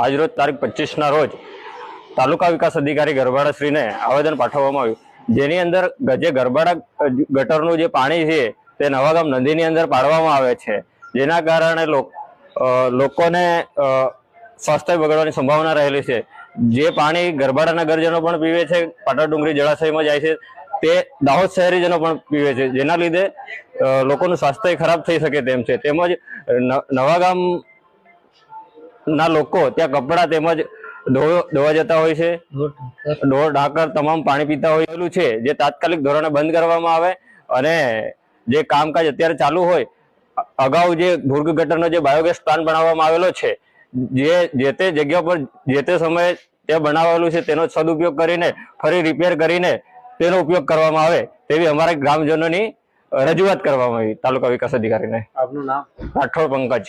આજરોજ તારીખ 25ના રોજ તાલુકા વિકાસ અધિકારી ગરબાડાશ્રીને આવેદન પાઠવવામાં આવ્યું, જેની અંદર જે ગરબાડા ગટરનું જે પાણી છે તે નવાગામ નદીની અંદર પાડવામાં આવે છે, જેના કારણે લોકોને સ્વાસ્થ્ય બગડવાની સંભાવના રહેલી છે। જે પાણી ગરબાડાના નગરજનો પણ પીવે છે, પાટા ડુંગરી જળાશયમાં જાય છે, તે દાહોદ શહેરીજનો પણ પીવે છે, જેના લીધે લોકોનું સ્વાસ્થ્ય ખરાબ થઈ શકે તેમ છે। તેમજ નવાગામ ના લોકો ત્યાં કપડા તેમજ ધોવા જતા હોય છે, ઢોર ઢાકર તમામ પાણી પીતા હોયેલું છે, જે તાત્કાલિક ધોરણે બંધ કરવામાં આવે અને જે કામકાજ અત્યારે ચાલુ હોય, અગાઉ જે ભુર્ગ ગટરનો જે બાયોગેસ પ્લાન્ટ બનાવવામાં આવેલો છે, જે તે જગ્યા પર જે તે સમયે તે બનાવેલું છે, તેનો સદુપયોગ કરીને ફરી રિપેર કરીને તેનો ઉપયોગ કરવામાં આવે તેવી અમારા ગ્રામજનોની રજૂઆત કરવામાં આવી તાલુકા વિકાસ અધિકારીને। આપનું નામ? રાઠોડ પંકજ।